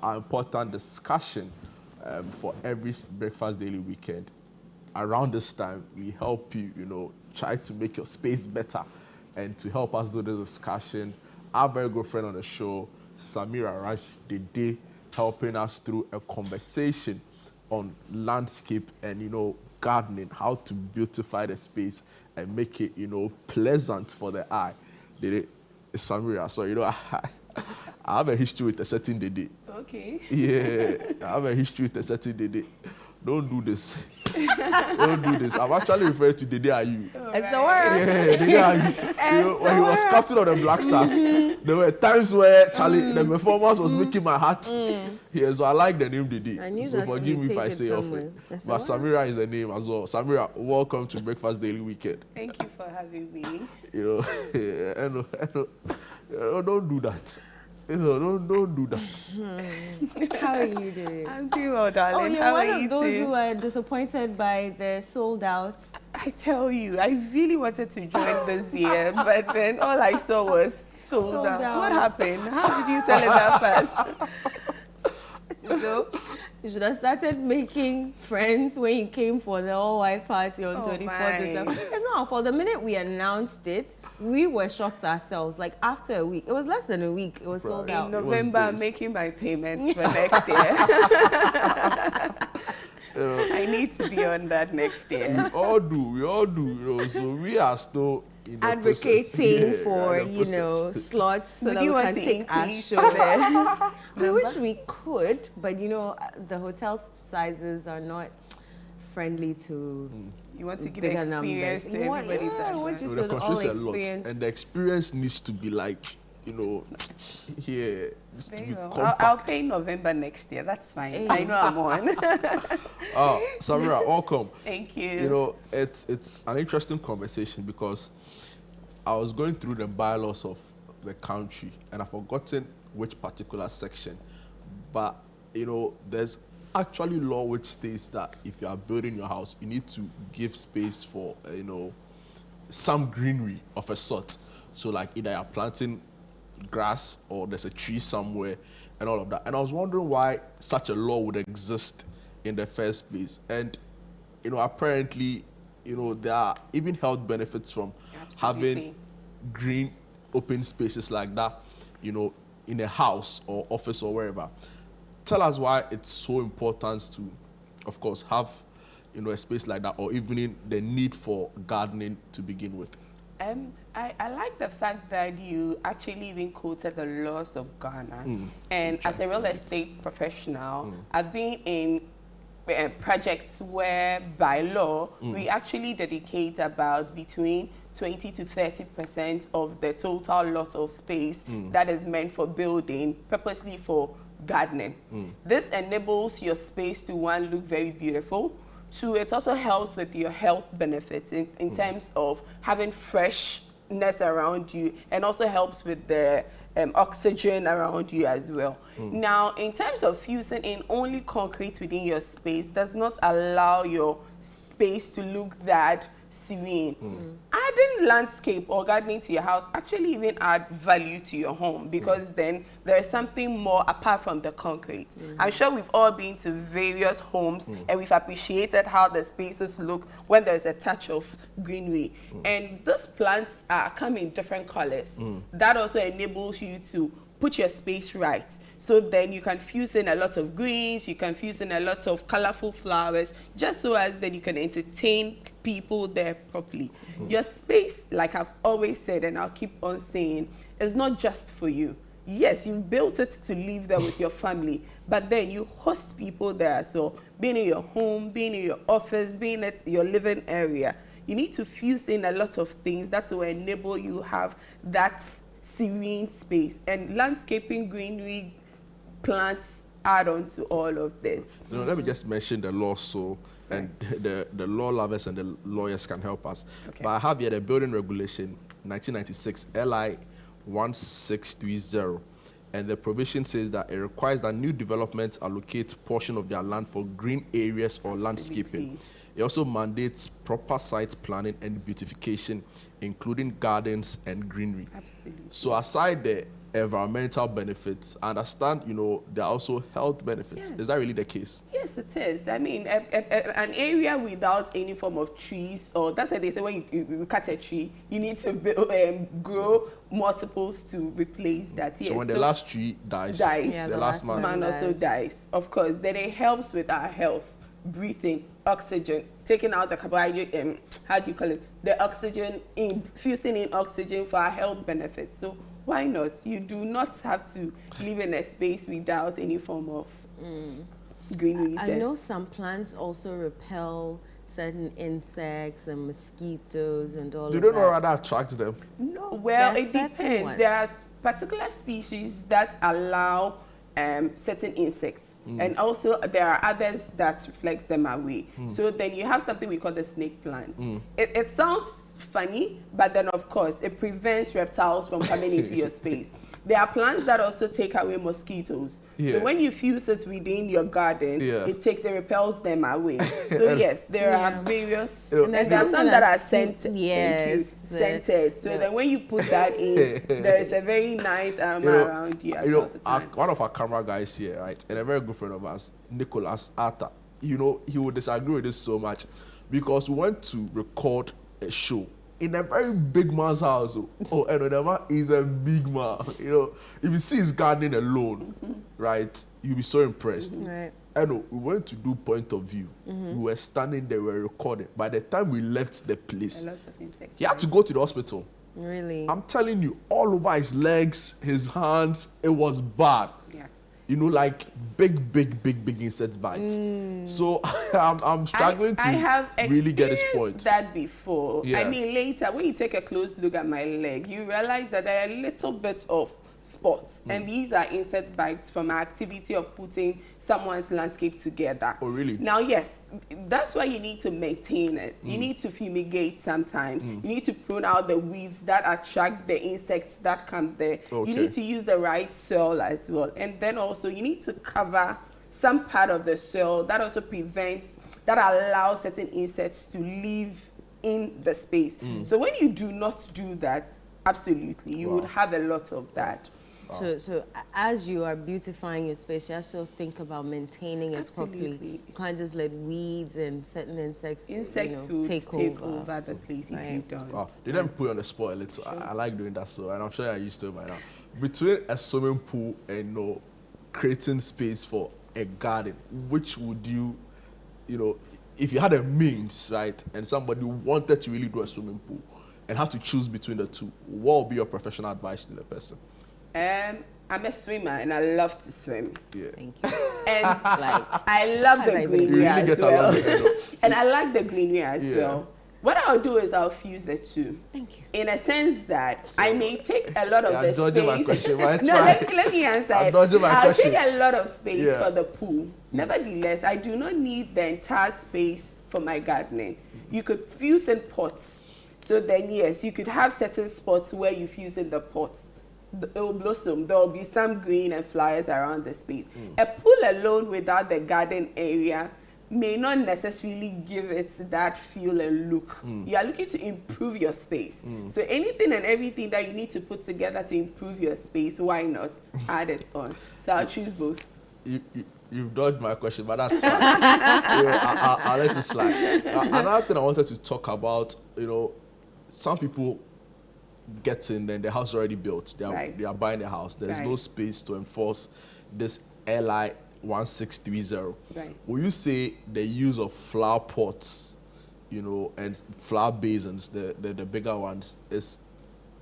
an important discussion for every Breakfast Daily weekend. Around this time, we help you, try to make your space better. And to help us do the discussion, our very good friend on the show, Samira Raj, Dede, helping us through a conversation on landscape and, gardening, how to beautify the space and make it, pleasant for the eye. Dede, Samira, so, I have a history with a certain Dede. Okay. Yeah, I have a history with a certain Dede. Don't do this. Don't do this. I'm actually referring to Dede Ayu. It's the word. Yeah, Dede Ayu. When he was captain of the Black Stars, there were times where Charlie, the performance was making my heart. Yeah, so I like the name Dede. So forgive me if I say off it. But Samira is the name as well. Samira, welcome to Breakfast Daily Weekend. Thank you for having me. I know. Don't do that. Don't do that. How are you doing? I'm doing well, darling. Oh, you're How one are of you those too? who are disappointed by the sold out. I tell you, I really wanted to join this year, but then all I saw was sold out. What happened? How did you sell it that fast? You should have started making friends when you came for the all-white party on 24th December. It's not our fault. The minute we announced it, we were shocked ourselves. Like after a week, it was less than a week, it was sold out. In November, I'm making my payments for next year. I need to be on that next year. We all do. So we are still in the advocating for, slots so that we can take our show. We wish we could, but the hotel sizes are not friendly to you want to give bigger experience numbers. to everybody that want you the to all a lot, experience. and the experience needs to be like, here. I'll pay November next year. That's fine. Hey. I know I'm on. Samira, welcome. Thank you. It's an interesting conversation because I was going through the bylaws of the country and I've forgotten which particular section, but there's actually law which states that if you are building your house, you need to give space for some greenery of a sort. So like either you're planting grass or there's a tree somewhere and all of that. And I was wondering why such a law would exist in the first place. And apparently there are even health benefits from having green open spaces like that in a house or office or wherever. Tell us why it's so important to, of course, have a space like that, or even the need for gardening to begin with. I like the fact that you actually even quoted the laws of Ghana. And as a real estate professional, I've been in projects where by law, we actually dedicate about between 20 to 30% of the total lot of space that is meant for building, purposely for gardening. This enables your space to, one, look very beautiful. Two, it also helps with your health benefits in terms of having freshness around you, and also helps with the oxygen around you as well. Now, in terms of fusing in only concrete within your space does not allow your space to look that serene. Adding landscape or gardening to your house actually even add value to your home, because then there is something more apart from the concrete. I'm sure we've all been to various homes and we've appreciated how the spaces look when there's a touch of greenery. And those plants come in different colors. That also enables you to put your space right. So then you can fuse in a lot of greens, you can fuse in a lot of colorful flowers, just so as then you can entertain people there properly. Your space, like I've always said, and I'll keep on saying, is not just for you. Yes, you built it to live there with your family, but then you host people there. So being in your home, being in your office, being at your living area, you need to fuse in a lot of things that will enable you have that serene space. And landscaping, greenery, plants add on to all of this. Let me just mention the law and the law lovers and the lawyers can help us. Okay. But I have here the building regulation 1996 LI 1630, and the provision says that it requires that new developments allocate portion of their land for green areas or landscaping. It also mandates proper site planning and beautification, including gardens and greenery. Absolutely. So aside the environmental benefits. I understand, you know, there are also health benefits. Yes. Is that really the case? Yes, it is. I mean, an area without any form of trees, or that's why they say when you cut a tree, you need to grow multiples to replace that. Yes. So when the last tree dies, Yeah, the last man also dies. Of course, then it helps with our health, breathing, oxygen, taking out the carbohydrate, how do you call it? The oxygen, infusing in oxygen for our health benefits. So why not? You do not have to live in a space without any form of greenery. I know some plants also repel certain insects and mosquitoes and all Do of you that. know what that attracts them? No, well, There are it certain depends. ones. There are particular species that allow certain insects, and also there are others that reflects them away. So then you have something we call the snake plant. It sounds funny, but then of course it prevents reptiles from coming into your space. There are plants that also take away mosquitoes. Yeah. So when you fuse it within your garden, Yeah. it repels them away. So yes, there are various, And and there's there are something some that are that's scented. yes, Scented. So then when you put that in, there is a very nice aroma around you. You know, all the time. one of our camera guys here, right, and a very good friend of ours, Nicholas Arthur, you know, he would disagree with this so much because we went to record a show in a very big man's house. Oh, and the man is a big man. You know, if you see his garden alone, right, you'll be so impressed. Right. I know, we went to do point of view. We were standing there, we were recording. By the time we left the place, A lot of insects. he had to go to the hospital. Really? I'm telling you, all over his legs, his hands, it was bad. Yes. You know, like big insect bites. So I'm struggling I have to really get his experienced point. that before. Yeah. I mean, later, when you take a close look at my leg, you realize that there are a little bit of spots. And these are insect bites from our activity of putting someone's landscape together. Oh, really? Now, yes, that's why you need to maintain it. You need to fumigate sometimes. You need to prune out the weeds that attract the insects that come there. Okay. You need to use the right soil as well. And then also, you need to cover some part of the soil that also prevents, that allows certain insects to live in the space. So when you do not do that, absolutely, you would have a lot of that. So as you are beautifying your space, you also think about maintaining it properly. Absolutely. You can't just let weeds and certain insects, Insects will will take over the place if you Right. don't. Wow. You didn't put you on the spot a little. I like doing that, so, and I'm sure you're used to it by now. Between a swimming pool and, you know, creating space for a garden, which would you, you know, if you had a means, right, and somebody wanted to really do a swimming pool and had to choose between the two, what would be your professional advice to the person? I'm a swimmer and I love to swim. Yeah. Thank you. And Like, I love the like greenery You really as get well. along with it, though. And I like the greenery as Yeah. well. What I'll do is I'll fuse the two. thank you. In a sense that I may take a lot of You're the dodging my space. question, but it's No, fine. let me answer I'm it. dodging my I'll question. take a lot of space Yeah. for the pool. Nevertheless, I do not need the entire space for my gardening. You could fuse in pots. So then, yes, you could have certain spots where you fuse in the pots. It will blossom. There will be some green and flowers around the space. A pool alone without the garden area may not necessarily give it that feel and look. You are looking to improve your space. So anything and everything that you need to put together to improve your space, why not add it on? So I'll choose both. You've dodged my question, but that's fine. I'll let it slide. Another thing I wanted to talk about, you know, some people get in and the house is already built. They are buying a house. There's no space to enforce this LI 1630. Right. Will you say the use of flower pots, you know, and flower basins, the bigger ones, is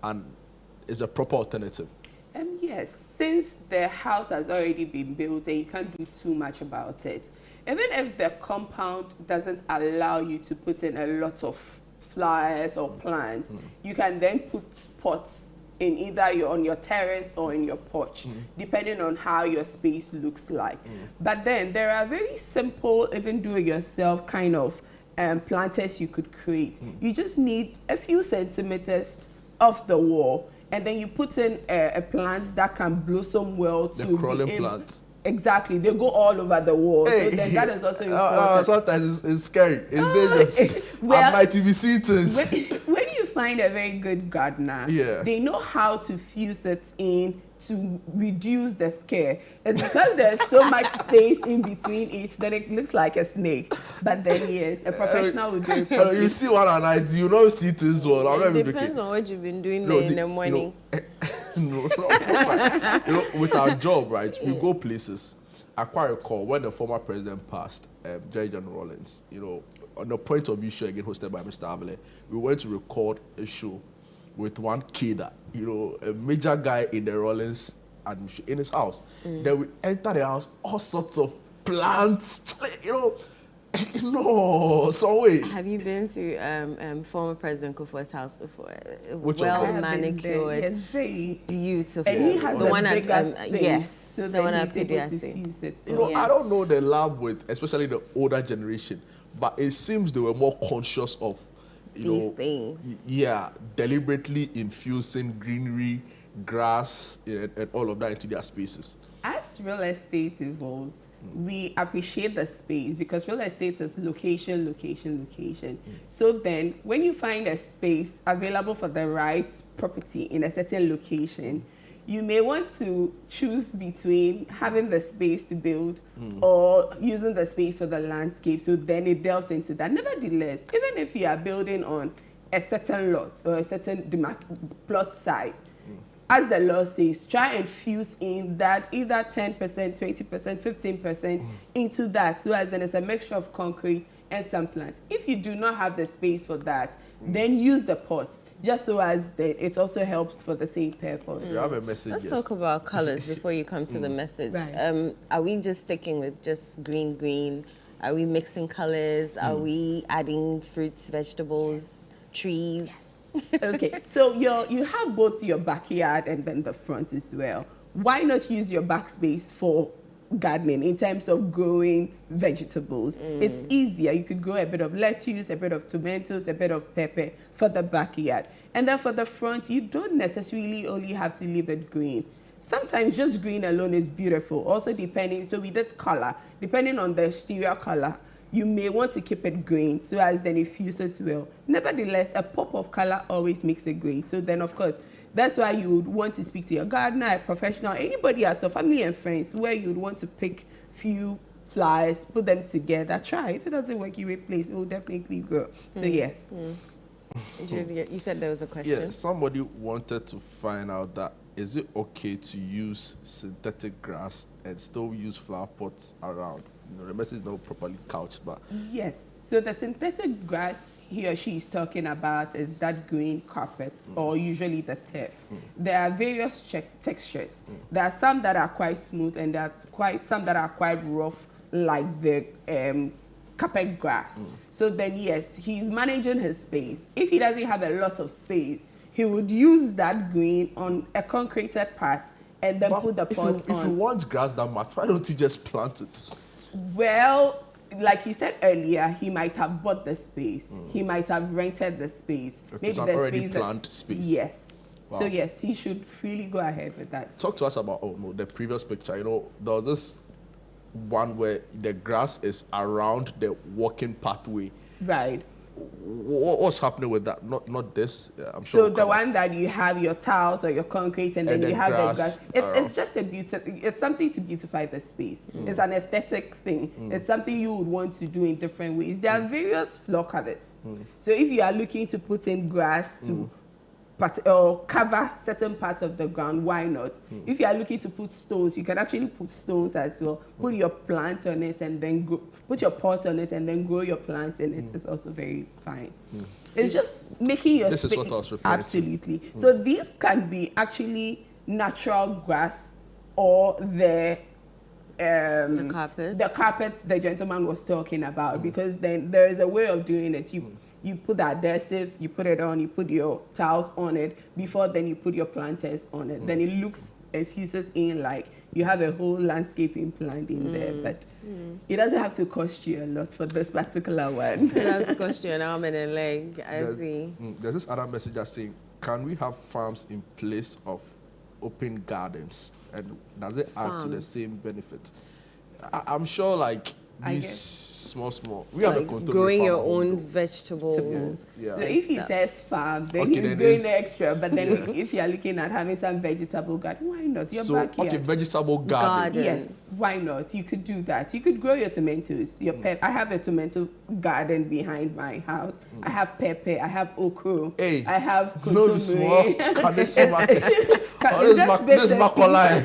a proper alternative? Yes, since the house has already been built and you can't do too much about it, even if the compound doesn't allow you to put in a lot of flowers or plants, you can then put pots in either on your terrace or in your porch, depending on how your space looks like. But then there are very simple, even do-it-yourself kind of planters you could create. You just need a few centimeters off the wall, and then you put in a plant that can blossom well to The crawling plant. Exactly, they go all over the wall. Hey. So then that is also important. Sometimes it's scary. It's dangerous. Well, At night, you be seeing things. when you find a very good gardener, they know how to fuse it in to reduce the scare. It's because there's so much space in between each that it looks like a snake. But then yes, a professional would do it properly. You see one at night, you know see things well. It depends on what you've been doing there in the morning. With our job, right, we go places. I quite recall when the former president passed, Jerry John Rawlings, on the Point of View show again hosted by Mr. Abele, we went to record a show with one kid, a major guy in the Rawlings administration, in his house. Then we enter the house, all sorts of plants, no, some way. Have you been to former President Kufuor's house before? Which well one? manicured, Yes, very beautiful. And he has the a one at bigger space, yes, so the one then at he's able to PDC. fuse it. I don't know the lab with, especially the older generation, but it seems they were more conscious of, these things. Deliberately infusing greenery, grass, and all of that into their spaces. As real estate evolves, we appreciate the space because real estate is location, location, location. So then when you find a space available for the right property in a certain location, you may want to choose between having the space to build or using the space for the landscape. So then it delves into that. Nevertheless, even if you are building on a certain lot or a certain plot size, as the law says, try and fuse in that either 10%, 20%, 15% into that. So as then it's a mixture of concrete and some plants. If you do not have the space for that, then use the pots, just so as it also helps for the same purpose. You have a message. Let's talk about colors before you come to the message. Right. Are we just sticking with just green? Are we mixing colors? Are we adding fruits, vegetables, trees? Okay, so you have both your backyard and then the front as well. Why not use your backspace for gardening in terms of growing vegetables? It's easier. You could grow a bit of lettuce, a bit of tomatoes, a bit of pepper for the backyard. And then for the front, you don't necessarily only have to leave it green. Sometimes just green alone is beautiful. Also depending, so we did color. Depending on the exterior color, you may want to keep it green so as then it fuses well. Nevertheless, a pop of color always makes it green. So then, of course, that's why you would want to speak to your gardener, a professional, anybody at all, family and friends, where you'd want to pick few flowers, put them together, try. If it doesn't work, you replace. It will definitely grow. So yes. Julia, you said there was a question. Yeah, somebody wanted to find out that is it okay to use synthetic grass and still use flower pots around? The message is not properly couched, but yes. So the synthetic grass he or she is talking about is that green carpet or usually the turf. There are various textures. There are some that are quite smooth and there are some that are quite rough, like the carpet grass. So then yes, he's managing his space. If he doesn't have a lot of space, he would use that green on a concreted part and then put the pot on. If you want grass that much, why don't you just plant it? Well, like you said earlier, he might have bought the space. He might have rented the space. Okay, Maybe so the already space planned space. Yes. Wow. So yes, he should really go ahead with that. Talk to us about the previous picture. There was this one where the grass is around the walking pathway. Right. What's happening with that? Not this. I'm So sure. the one that you have your tiles or your concrete and then you have the grass. It's just it's something to beautify the space. It's an aesthetic thing. It's something you would want to do in different ways. There are various floor covers. So if you are looking to put in grass to or cover certain parts of the ground, why not? If you are looking to put stones, you can actually put stones as well. Put your plant on it and then put your pot on it and then grow your plant in it. It's also very fine. It's just making your This is what I was referring to. Absolutely. So these can be actually natural grass or the carpets the gentleman was talking about, because then there is a way of doing it. You put the adhesive, you put it on, you put your tiles on it before then you put your planters on it. Then it fuses in like you have a whole landscaping plant in there, but it doesn't have to cost you a lot for this particular one. It does cost you an arm and a leg, I see. There's this other message that's saying, can we have farms in place of open gardens? and does it add to the Farms. same benefit? I'm sure, like these guess. small. We have a Like contemporary growing farm your at home, own though. vegetables. Yeah. So And if he stuff. says farm, then Okay, he's then going it's- extra. But then if you're looking at having some vegetable garden, why not? Your So backyard. okay, vegetable garden. Garden. Yes, why not? You could do that. You could grow your tomatoes, your I have a tomato garden behind my house. I have pepper. I have okra. Hey, I have no, the small kotomire. Canadian market. Oh, It's this just this basic. Macaulay.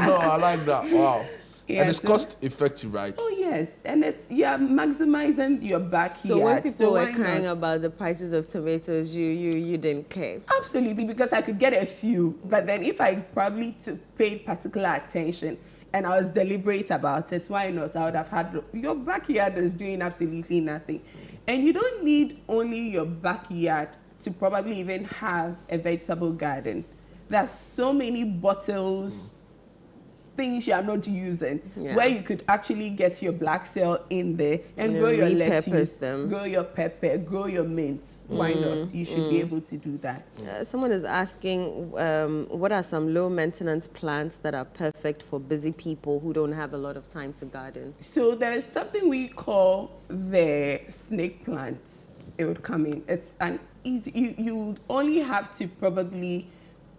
No, I like that. Wow. Yeah, And it's so- cost effective, right? Oh yes, and it's you're maximizing your backyard. So when people were why crying not? about the prices of tomatoes, you didn't care. Absolutely, because I could get a few, but then if I probably paid particular attention and I was deliberate about it, why not? I would have had your backyard is doing absolutely nothing, and you don't need only your backyard to probably even have a vegetable garden. There's so many bottles. Things you are not using, Yeah. where you could actually get your black soil in there and And grow your repurpose lettuce, them. grow your pepper, grow your mint. Why not? You should be able to do that. Someone is asking, what are some low maintenance plants that are perfect for busy people who don't have a lot of time to garden? So there is something we call the snake plant. It would come in. It's an easy. You would only have to probably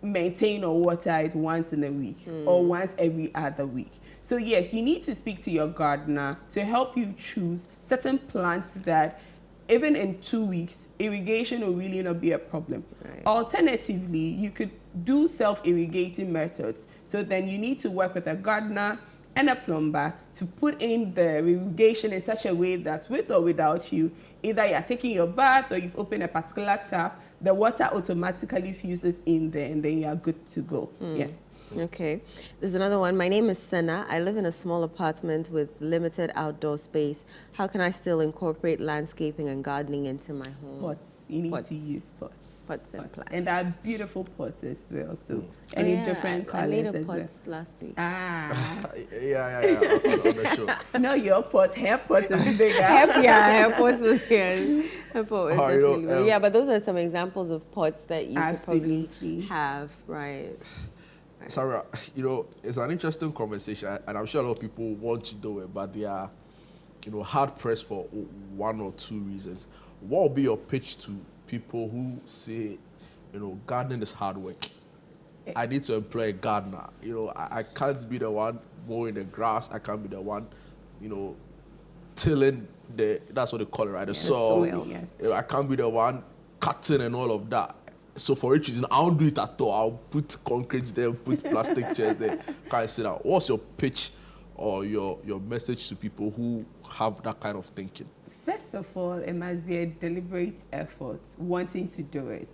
maintain or water it once in a week or once every other week. So yes, you need to speak to your gardener to help you choose certain plants that even in 2 weeks, irrigation will really not be a problem. Right. Alternatively, you could do self-irrigating methods. So then you need to work with a gardener and a plumber to put in the irrigation in such a way that with or without you, either you're taking your bath or you've opened a particular tap, the water automatically fuses in there and then you are good to go. Yes. Okay. There's another one. My name is Senna. I live in a small apartment with limited outdoor space. How can I still incorporate landscaping and gardening into my home? Pots. You need Pots. to use pots. Pots and plants. And there are beautiful pots as well. So Oh, any yeah, different I colors made as a well. pot last week. Ah. Yeah. On the show. No, your pot, hair pot is bigger. Hair pots was here. Hair pot was Oh, you know, definitely good. Yeah, but those are some examples of pots that you could probably Absolutely. have, right? Sarah, it's an interesting conversation, and I'm sure a lot of people want to do it, but they are, hard pressed for one or two reasons. What will be your pitch to people who say, gardening is hard work? I need to employ a gardener. I can't be the one mowing the grass. I can't be the one, tilling that's what they call it, right? The soil. soil, yes. I can't be the one cutting and all of that. So for which reason, I don't do it at all. I'll put concrete there, put plastic chairs there. Can't sit down. What's your pitch or your message to people who have that kind of thinking? First of all, it must be a deliberate effort, wanting to do it.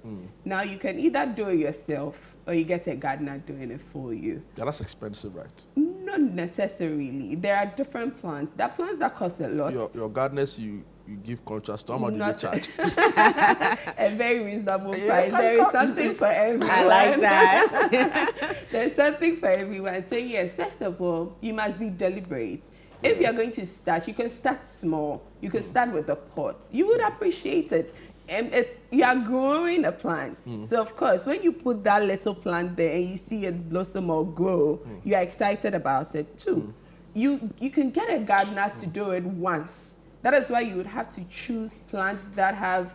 Now, you can either do it yourself or you get a gardener doing it for you. Yeah, that's expensive, right? Not necessarily. There are different plants. There are plants that cost a lot. Your gardeners, you give contrast to how much do they Not- charge? A very reasonable Yeah, price. There is something for everyone. I like that. There's something for everyone. So yes, first of all, you must be deliberate. If you're going to start, you can start small. You can start with a pot. You would appreciate it. And you are growing a plant. So of course, when you put that little plant there and you see it blossom or grow, you are excited about it too. You can get a gardener to do it once. That is why you would have to choose plants that have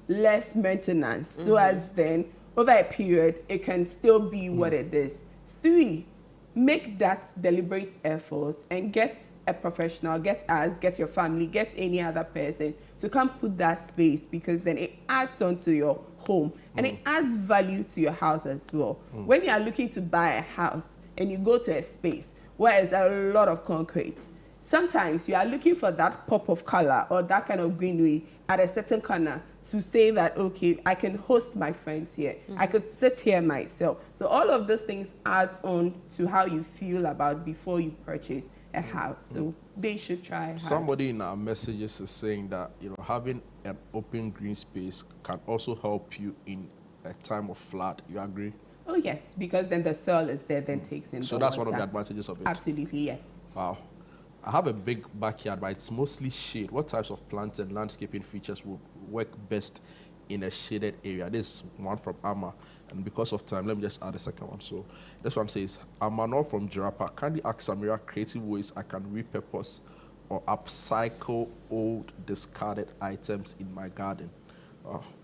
less maintenance. So as then, over a period, it can still be what it is. 3, make that deliberate effort and get a professional, get us, get your family, get any other person to come put that space, because then it adds on to your home and it adds value to your house as well. When you are looking to buy a house and you go to a space where there's a lot of concrete, sometimes you are looking for that pop of color or that kind of greenery at a certain corner to say that, okay, I can host my friends here. I could sit here myself. So all of those things add on to how you feel about before you purchase a house. So they should try hard. Somebody in our messages is saying that having an open green space can also help you in a time of flood. You agree? Oh yes, because then the soil is there, then takes in So the that's one of the water. advantages of it. Absolutely, yes. Wow. I have a big backyard, but it's mostly shade. What types of plants and landscaping features would work best in a shaded area. This is one from Amma. And because of time, let me just add a second one. So this one says, Amano from Jarapa. Kindly ask Samira creative ways I can repurpose or upcycle old discarded items in my garden.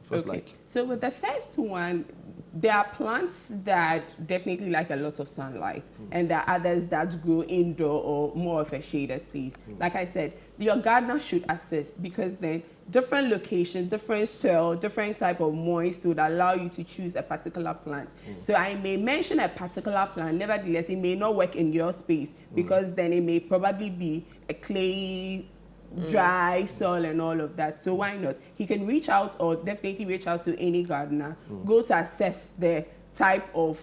First, Okay. like, So with the first one, there are plants that definitely like a lot of sunlight, and there are others that grow indoor or more of a shaded place. Like I said, your gardener should assist, because then different location, different soil, different type of moist would allow you to choose a particular plant. So I may mention a particular plant, nevertheless, it may not work in your space, because then it may probably be a clay, dry soil and all of that. So why not? He can reach out, or definitely reach out to any gardener, go to assess the type of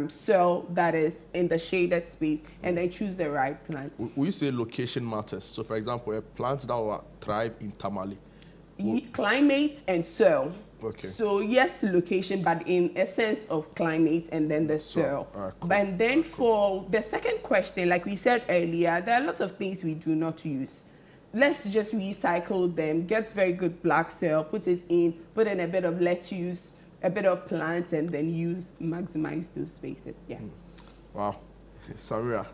soil that is in the shaded space, and then choose the right plant. we say location matters. So for example, a plant that will thrive in Tamale. Climate and soil. Okay. So yes, location, but in essence of climate and then the soil. Cool. And then for the second question, like we said earlier, there are lots of things we do not use. Let's just recycle them, get very good black soil, put it in, put in a bit of lettuce, a bit of plants, and then maximize those spaces. Yes. Wow. Samira,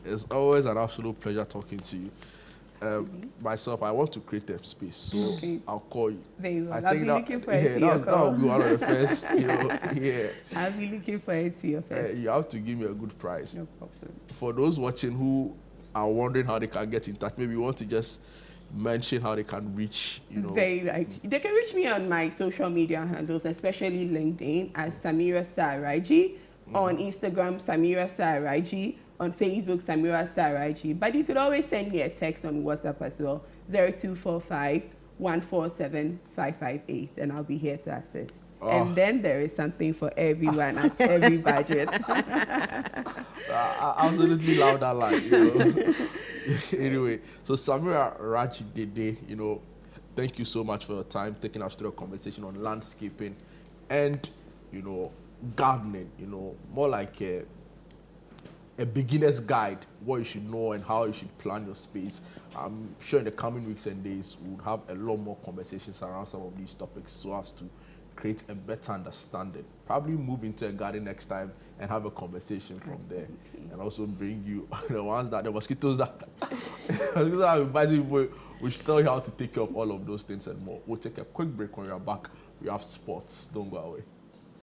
it's always an absolute pleasure talking to you. Myself, I want to create a space, so Okay. I'll call you. Very well. I I'll think be that, looking forward to your that will call. be one of the first, yeah. I'll be looking forward to your first. You have to give me a good price. No problem. For those watching who are wondering how they can get in touch, maybe you want to just mention how they can reach, Very right. They can reach me on my social media handles, especially LinkedIn as Samira Saraji, on Instagram Samira Saraji, on Facebook Samira Saraji. But you could always send me a text on WhatsApp as well, 0245 147 558, and I'll be here to assist. Oh. And then there is something for everyone at every budget. Absolutely loud that line, Anyway, so Samira Raji Dede, thank you so much for your time, taking us through a conversation on landscaping and, gardening, more like a beginner's guide, what you should know and how you should plan your space. I'm sure in the coming weeks and days, we'll have a lot more conversations around some of these topics so as to create a better understanding. Probably move into a garden next time and have a conversation from there. And also bring you the mosquitoes that are biting people. We should tell you how to take care of all of those things and more. We'll take a quick break. When we are back, we have sports. Don't go away.